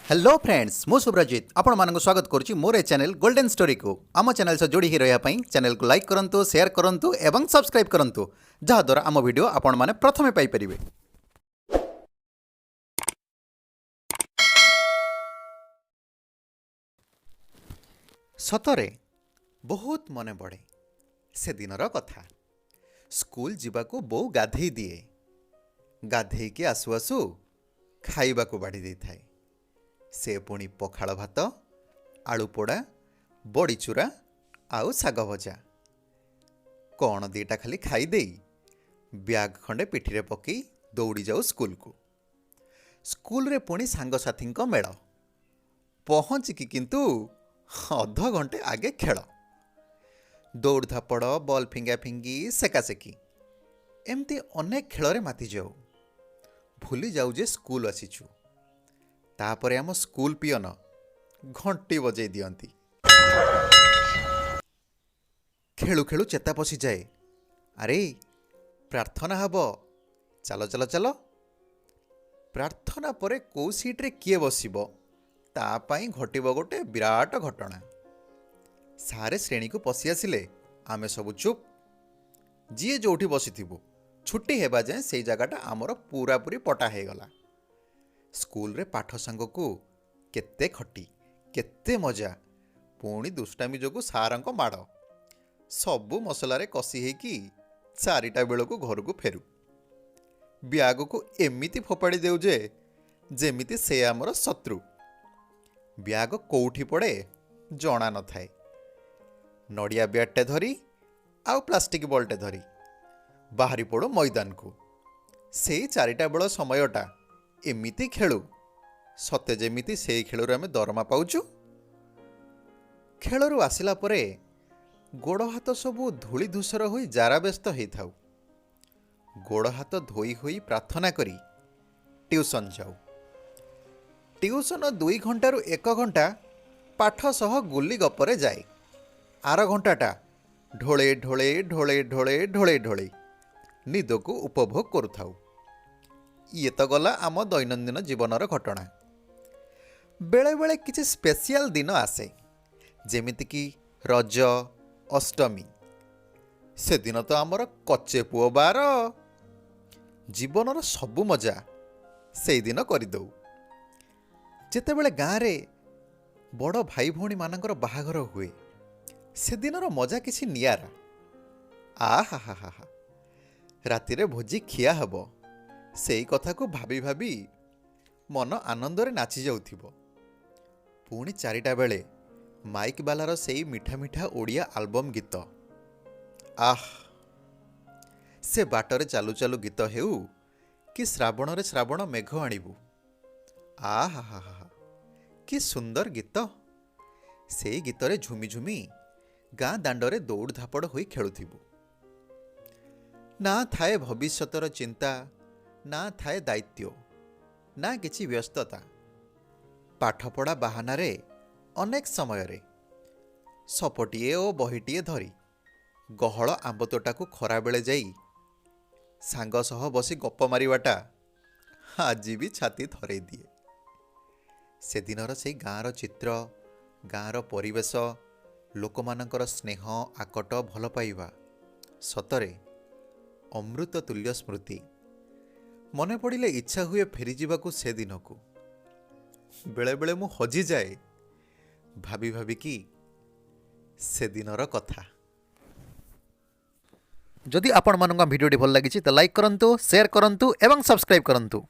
Hello friends मु सुब्रजित आपण मानक स्वागत करुच्ची मोर ए चैनल गोल्डन स्टोरी को आम चैनल से जोड़ी रही चैनल को लाइक करंतु शेयर करंतु एवं सब्सक्राइब करंतु जहाँ द्वारा आम वीडियो आपण माने प्रथमे पाई परिबे। सतरे बहुत मने पड़े से दिनर कथा। स्कूल जीवाकू बो गाधेई दिए, गाधेई के आसु आसु खाइबा को बाड़ी दे थाए। से पुणी पखाड़ भात, आलू पोड़ा, बड़ी चूरा आउ साग भजा कौन दीटा खाली खाईदे ब्याग खंडे पिठी पकई दौड़ी जाऊ स्कूल को। स्कूल रे पुणी सांगसाथी मेल पहुँचिकी किंतु अध घंटे आगे खेल, दौड़ धापड़, बॉल फिंगा फिंगी, सेकासेकी एमती अनेक खेल माति जाऊ। भूली जाऊ जे स्कूल आसीचु। तापरे आम स्कूल पियन घंटी बजे दियंती। खेलु खेलु चेता पशि जाए, अरे प्रार्थना हब, चलो चलो चलो। प्रार्थना परे कौ सीट्रे किए बसिब तापाई घटिब गोटे विराट घटना। सारे श्रेणी को पशि आसिले आमे सबु चुप। जीए जोठी बसिथिबु छुट्टी हेबा जाए से जगटा आमर पूरापूरी पटा हो गला। स्कूल रे पाठ सांग को केते खटी केते मजा, पुणी दुष्टामी जोगु सारंक माड़ सबु मसलारे कषि हेकी 4टा बेलू घर को फेरु। ब्याग को एमिति फोपाड़ी देउ जे जेमिति से आमर शत्रु। ब्याग कौठी पड़े जना न थाए। नड़िया ब्याटे धरी आउ प्लास्टिक बॉलटे धरी बाहरी पड़ो मैदान को। से 4टा बेल समयटा एमिति खेलु सते जेमिति से खेलु आमे दरमा पाउचु। खेलरू आसिला परे गोड़ हाथ सबू धूली धूसर होई जारा व्यस्त होई थाउ। गोड़ हाथ धोई होई प्रार्थना करी ट्यूशन जाऊ। ट्यूशन 2 घंटारू 1 घंटा पाठ सह गुली गपरे जाए। आर घंटाटा ढोले ढोले ढोले ढोले ढोले ढोले निद को उपभोग करुथाउ। ये तो गला आम दैनंदिन जीवनर घटना। बेले बेले किसी स्पेशल दिन आसे जेमिति कि रज, अष्टमी। से दिन तो आमर कच्चे पुओ बार। जीवनर सबु मजा से दिन करदे। जेतेबेले गाँव रे बड़ भाई भौणी मानकर बाहाघर हुए से दिनर मजा किसी नियारा। आहा हा हा हा राति रे भोजी खिया हब से कथा को भाभी भाभी मन आनंदरे नाची जाउथिबो। पुणी 4टा बेले माइक बालार सेई मिठा मिठा ओडिया आल्बम गीत। आह से बाटरे चालू चालू गीत हेउ कि श्रावण रे श्रावण मेघ आनिबु। आहा हा हा कि सुंदर गीत। से गीत रे झुमी झुमी गाँ दांडरे दौड़ धापड़ होई खेलुथिबु। ना थाए भविष्यतर चिंता, ना थाए दायित्व, ना किछि व्यस्तता। पाठपढ़ा बाहाना रे अनेक समय रे सपटिए ओ बहीटिए धरी गहल आंब तोटा को खरा बेले जाई सांग सह बसी गप मारिबाटा आज भी छाती थरे दिए। से दिनर से गाँर चित्र, गाँर परिवेश, लोकमानंकर स्नेह, आकट, भल पाइबा सतरे अमृत तुल्य स्मृति। मने पड़िले इच्छा हुए फेरी जीवाकू से दिन को। बेले बेले मु हजी जाए भाभी भाभी की से दिनर कथा। जदि आपण मानका वीडियोटी भल लागिछि तो लाइक करंतु, शेयर करंतु एवं सब्सक्राइब करंतु।